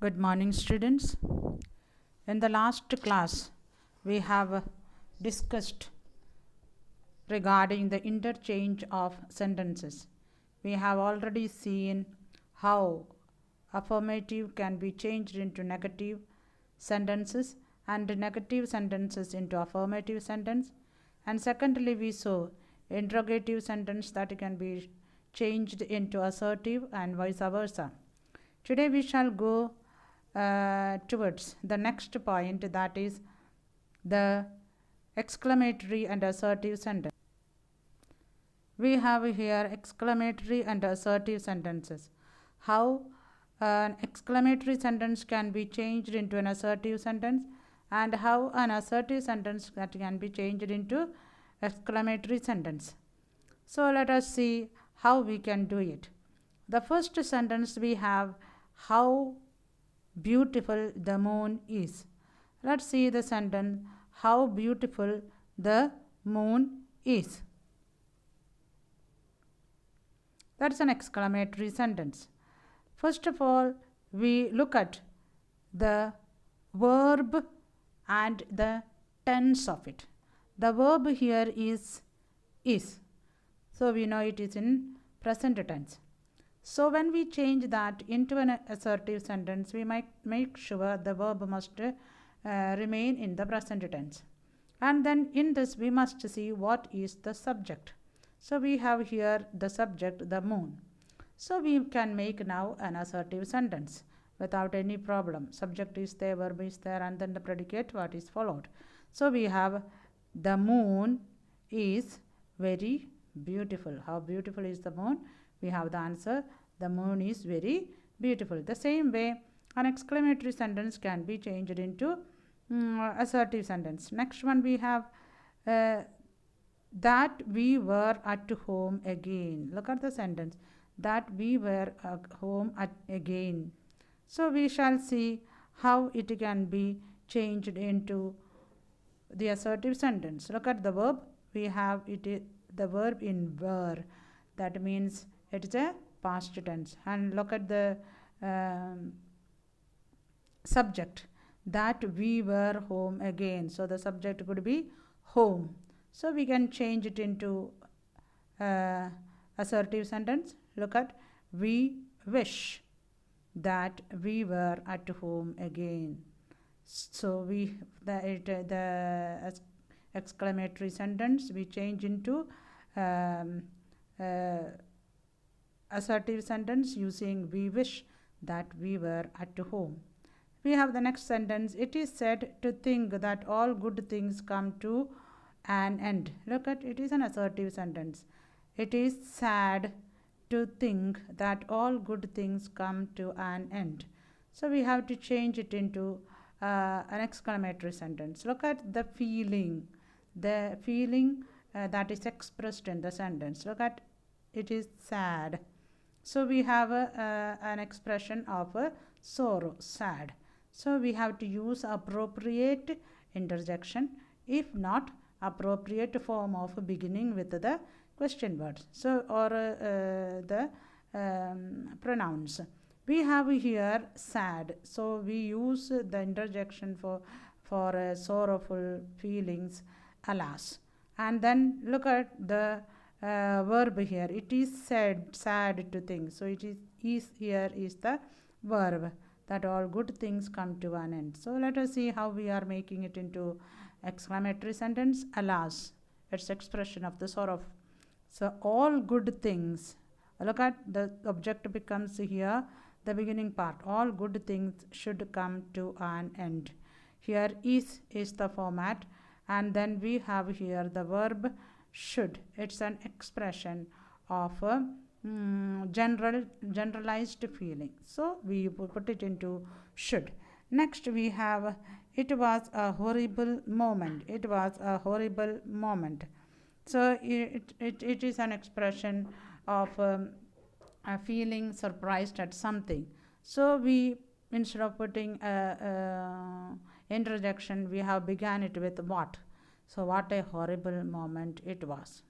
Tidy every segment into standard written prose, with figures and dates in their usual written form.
Good morning, students. In the last class, we have discussed regarding the interchange of sentences. We have already seen how affirmative can be changed into negative sentences and negative sentences into affirmative sentence. And secondly, we saw interrogative sentence that can be changed into assertive and vice versa. Today we shall go towards the next point, that is the exclamatory and assertive sentence. We have here exclamatory and assertive sentences. How an exclamatory sentence can be changed into an assertive sentence, and how an assertive sentence that can be changed into exclamatory sentence. So let us see how we can do it. The first sentence we have, how beautiful the moon is. Let's see the sentence, how beautiful the moon is. That's an exclamatory sentence. First of all, we look at the verb and the tense of it. The verb here is. So we know it is in present tense. So when we change that into an assertive sentence, we might make sure the verb must remain in the present tense. And then in this, we must see what is the subject. So we have here the subject, the moon. So we can make now an assertive sentence without any problem. Subject is there, verb is there, and then the predicate what is followed. So we have the moon is very beautiful. How beautiful is the moon? We have the answer, the moon is very beautiful. The same way, an exclamatory sentence can be changed into assertive sentence. Next one we have that we were at home again. Look at the sentence, that we were at home again. So we shall see how it can be changed into the assertive sentence. Look at the verb. We have it, the verb in were. That means it is a past tense. And look at the subject, that we were home again. So the subject could be home. So we can change it into assertive sentence. Look at, we wish that we were at home again. So the exclamatory sentence we change into assertive sentence using we wish that we were at home. We have the next sentence, it is said to think that all good things come to an end. Look at, it is an assertive sentence. It is sad to think that all good things come to an end. So we have to change it into an exclamatory sentence. Look at the feeling that is expressed in the sentence. Look at, it is sad. So we have an expression of sorrow, sad. So we have to use appropriate interjection, if not appropriate form of beginning with the question words, so or the pronouns. We have here sad, so we use the interjection for sorrowful feelings, alas. And then look at the verb here, it is sad to think. So it is here is the verb, that all good things come to an end. So let us see how we are making it into exclamatory sentence. Alas, it's expression of the sorrow. So all good things, look at the object becomes here the beginning part, all good things should come to an end. Here is the format, and then we have here the verb should. It's an expression of generalized feeling. So we put it into should. Next we have, it was a horrible moment. It was a horrible moment. So it is an expression of feeling surprised at something. So we, instead of putting interjection, we have began it with what. So what a horrible moment it was.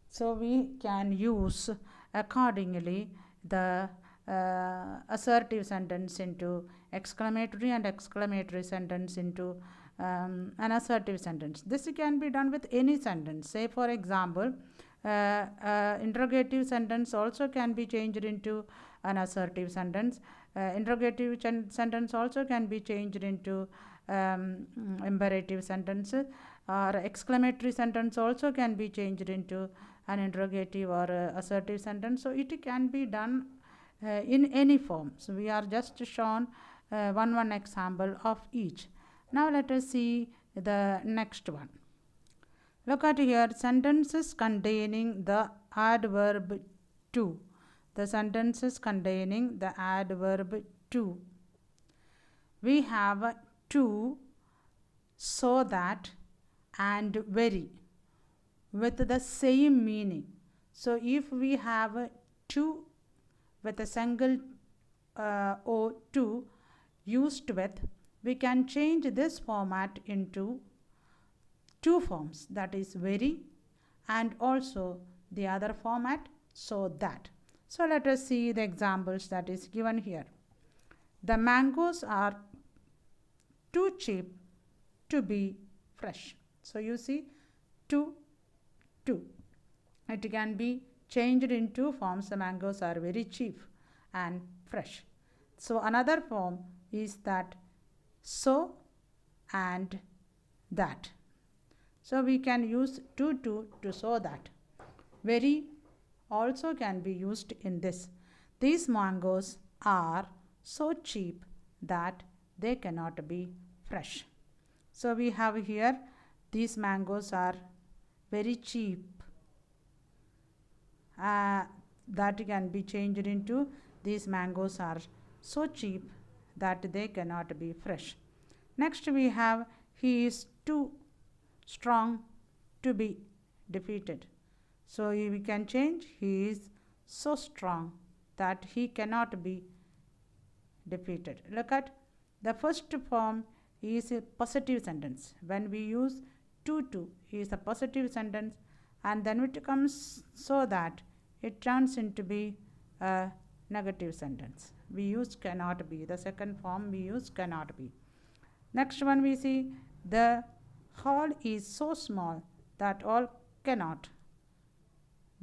So we can use accordingly the assertive sentence into exclamatory and exclamatory sentence into an assertive sentence. This can be done with any sentence. Say for example, interrogative sentence also can be changed into an assertive sentence. Interrogative sentence also can be changed into imperative sentence, or exclamatory sentence also can be changed into an interrogative or assertive sentence. So it can be done in any form. So we are just shown one example of each. Now let us see the next one. Look at here, sentences containing the adverb to. The sentences containing the adverb to. We have to, so that, and very with the same meaning. So if we have to with a single o to used with, we can change this format into two forms, that is very and also the other format so that. So let us see the examples that is given here. The mangoes are too cheap to be fresh. So you see, to. It can be changed in two forms. The mangoes are very cheap and fresh. So another form is that so and that. So we can use to so that. Very also can be used in this. These mangoes are so cheap that they cannot be fresh. So we have here, these mangoes are very cheap. That can be changed into, these mangoes are so cheap that they cannot be fresh. Next we have, he is too strong to be defeated. So we can change, he is so strong that he cannot be defeated. Look at the first form is a positive sentence. When we use to is a positive sentence, and then it comes so that, it turns into be a negative sentence. We use cannot be. The second form we use cannot be. Next one we see, the hall is so small that all cannot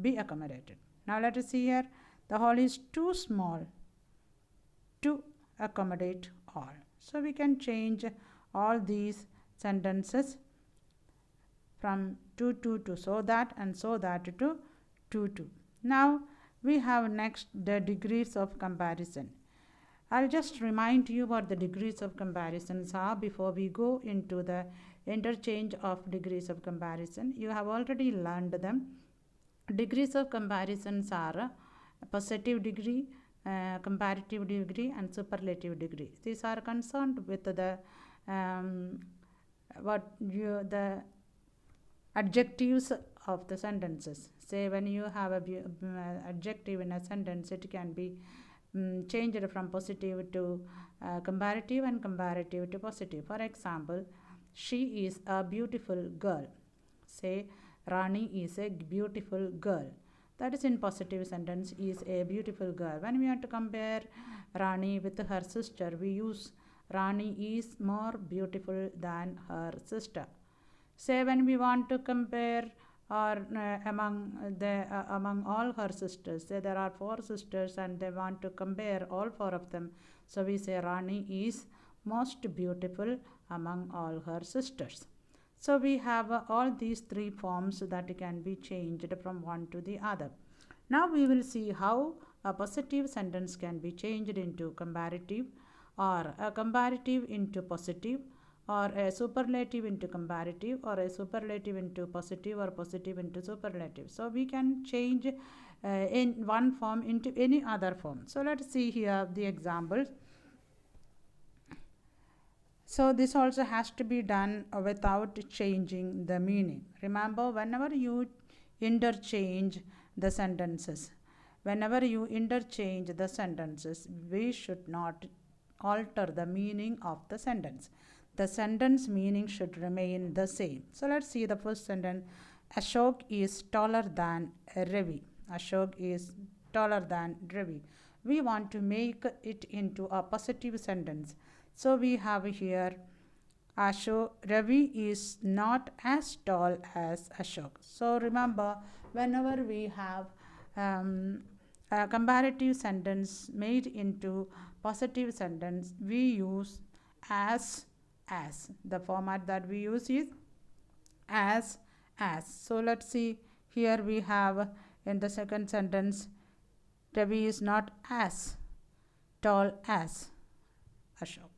be accommodated. Now let us see here, the hall is too small to accommodate all. So we can change all these sentences from to so that, and so that to. Now we have next the degrees of comparison. I'll just remind you what the degrees of comparisons are before we go into the interchange of degrees of comparison. You have already learned them. Degrees of comparisons are positive degree, comparative degree, and superlative degree. These are concerned with the the adjectives of the sentences. Say when you have a adjective in a sentence, it can be changed from positive to comparative, and comparative to positive. For example, she is a beautiful girl. Say Rani is a beautiful girl. That is in positive sentence, is a beautiful girl. When we want to compare Rani with her sister, we use Rani is more beautiful than her sister. Say when we want to compare or among all her sisters, say there are 4 sisters and they want to compare all 4 of them, so we say Rani is most beautiful among all her sisters. So we have all these 3 forms that can be changed from one to the other. Now we will see how a positive sentence can be changed into comparative, or a comparative into positive, or a superlative into comparative, or a superlative into positive, or positive into superlative. So we can change in one form into any other form. So let's see here the examples. So this also has to be done without changing the meaning. Remember, whenever you interchange the sentences, we should not alter the meaning of the sentence. The sentence meaning should remain the same. So let's see the first sentence. Ashok is taller than Ravi. Ashok is taller than Ravi. we want to make it into a positive sentence. So we have here Ravi is not as tall as Ashok. So remember, whenever we have a comparative sentence made into positive sentence, we use as. The format that we use is as. So let's see, here we have in the second sentence, Ravi is not as tall as Ashok.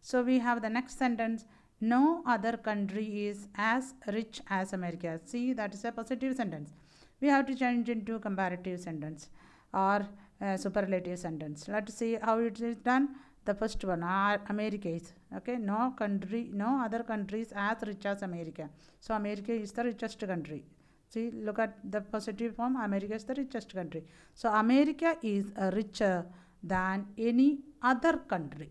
So we have the next sentence, no other country is as rich as America. See, that is a positive sentence. We have to change into comparative sentence or superlative sentence. Let's see how it is done. The first one, America is, okay, no other country is as rich as America. So America is the richest country. See, look at the positive form, America is the richest country. So America is richer than any other country.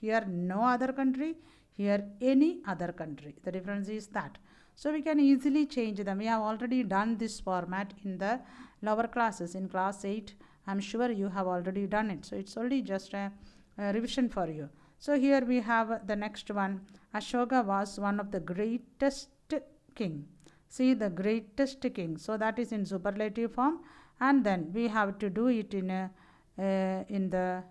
Here no other country, here any other country. The difference is that. So we can easily change them. We have already done this format in the lower classes. In class 8, I'm sure you have already done it. So it's only just a revision for you. So here we have the next one. Ashoka was one of the greatest king. See, the greatest king. So that is in superlative form, and then we have to do it in the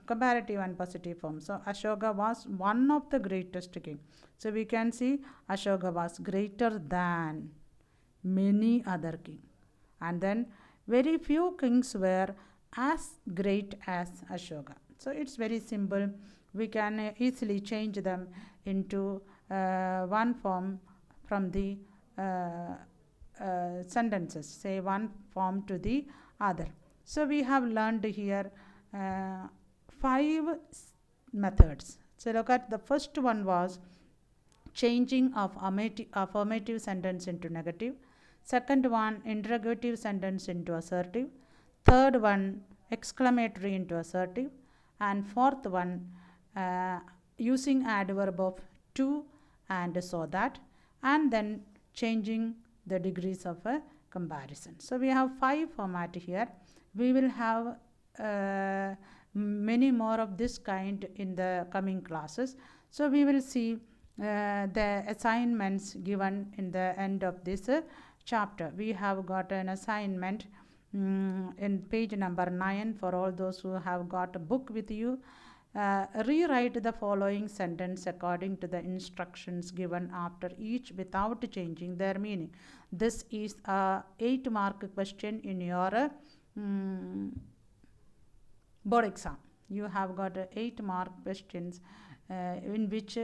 comparative and positive form. So Ashoka was one of the greatest king. So we can see Ashoka was greater than many other king, and then very few kings were as great as Ashoka. So it's very simple. We can easily change them into one form from the sentences, say one form to the other. So we have learned here 5 methods. So look at the first one was changing of affirmative sentence into negative. Second one, interrogative sentence into assertive. Third one, exclamatory into assertive. And fourth one, using adverb of to and so that, and then changing the degrees of a comparison. So we have 5 format here. We will have many more of this kind in the coming classes. So we will see the assignments given in the end of this chapter. We have got an assignment in page number 9 for all those who have got a book with you. Rewrite the following sentence according to the instructions given after each without changing their meaning. This is a 8-mark question in your board exam. You have got 8-mark questions in which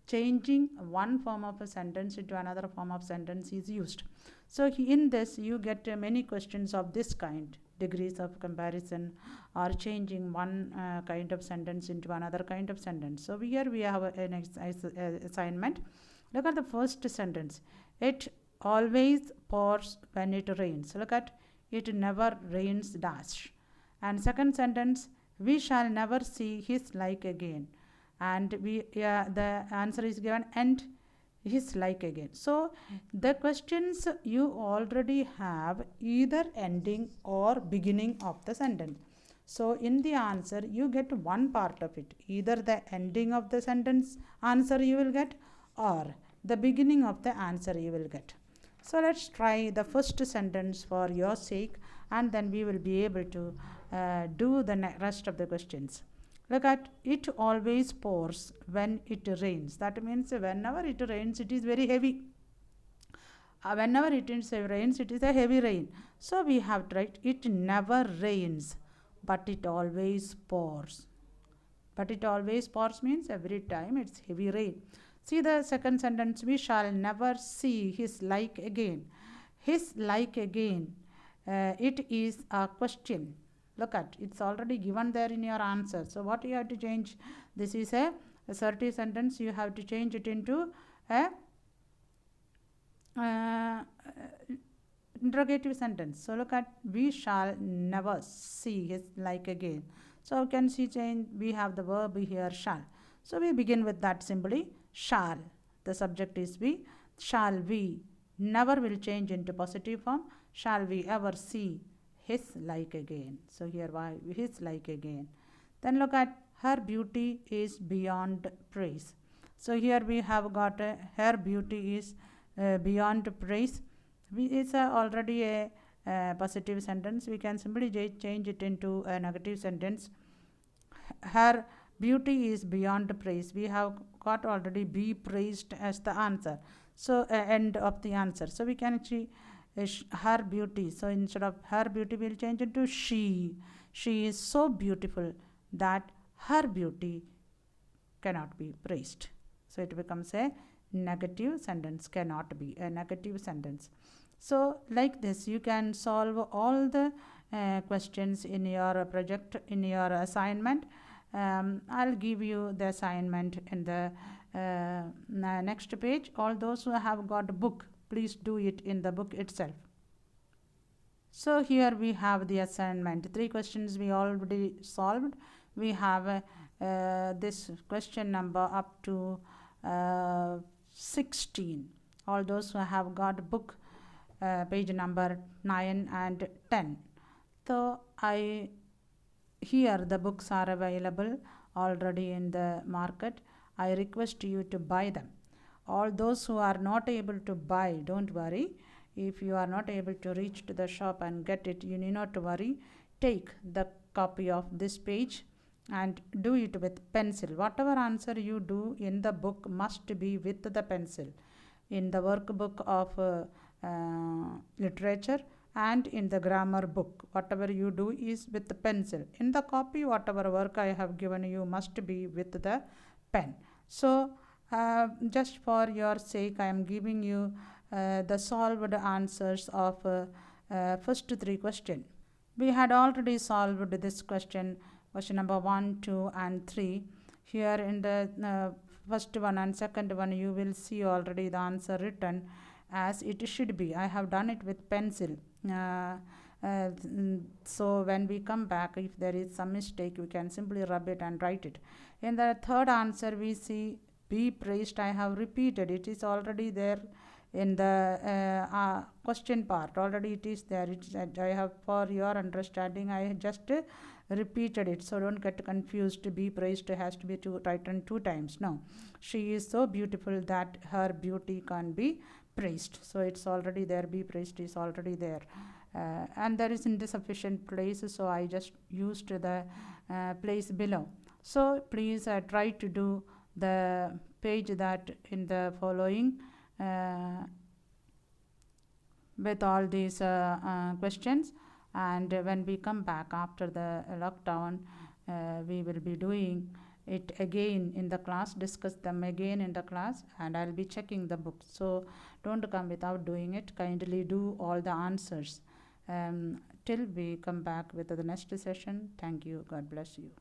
changing one form of a sentence into another form of sentence is used. So in this you get many questions of this kind, degrees of comparison, or changing one kind of sentence into another kind of sentence. So here we have an assignment. Look at the first sentence. It always pours when it rains. Look at, it never rains dash. And second sentence, we shall never see his like again. And the answer is given, and his like again. So the questions you already have either ending or beginning of the sentence. So in the answer you get one part of it, either the ending of the sentence answer you will get, or the beginning of the answer you will get. So let's try the first sentence for your sake, and then we will be able to do the rest of the questions. Look at, it always pours when it rains. That means whenever it rains, it is very heavy. Whenever it rains, it is a heavy rain. So we have tried, it never rains, but it always pours. But it always pours means every time it's heavy rain. See the second sentence, we shall never see his like again. His like again, it is a question. Look at, it's already given there in your answer. So what you have to change? This is a assertive sentence. You have to change it into a interrogative sentence. So look at, we shall never see his like again. So you can see change, we have the verb here, shall. So we begin with that simply, shall. The subject is we. Shall we never will change into positive form. Shall we ever see his like again. So here why his like again. Then look at her beauty is beyond praise. So here we have got her beauty is beyond praise. It's already a positive sentence. We can simply change it into a negative sentence. Her beauty is beyond praise. We have got already be praised as the answer. So end of the answer. So we can actually her beauty. So instead of her beauty, we'll change it to she. She is so beautiful that her beauty cannot be praised. So it becomes a negative sentence, cannot be a negative sentence. So like this, you can solve all the questions in your project, in your assignment. I'll give you the assignment in the next page. All those who have got a book, please do it in the book itself. So here we have the assignment. 3 questions we already solved. We have this question number up to 16. All those who have got book page number 9 and 10. So here the books are available already in the market. I request you to buy them. All those who are not able to buy, don't worry. If you are not able to reach to the shop and get it, you need not to worry. Take the copy of this page and do it with pencil. Whatever answer you do in the book must be with the pencil. In the workbook of literature and in the grammar book, whatever you do is with the pencil. In the copy, whatever work I have given you must be with the pen. So just for your sake, I am giving you the solved answers of first 3 questions. We had already solved this question number 1, 2 and 3. Here in the first one and second one, you will see already the answer written as it should be. I have done it with pencil. So when we come back, if there is some mistake, we can simply rub it and write it. In the third answer, we see be praised. I have repeated. It is already there in the question part. Already it is there. I have, for your understanding, I just repeated it. So don't get confused. Be praised has to be written 2 times. No. She is so beautiful that her beauty can be praised. So it's already there. Be praised is already there. And there is insufficient place, so I just used the place below. So please try to do the page that in the following with all these questions, and when we come back after the lockdown, we will be doing it again in the class, discuss them again in the class, and I'll be checking the book. So don't come without doing it. Kindly do all the answers till we come back with the next session. Thank you. God bless you.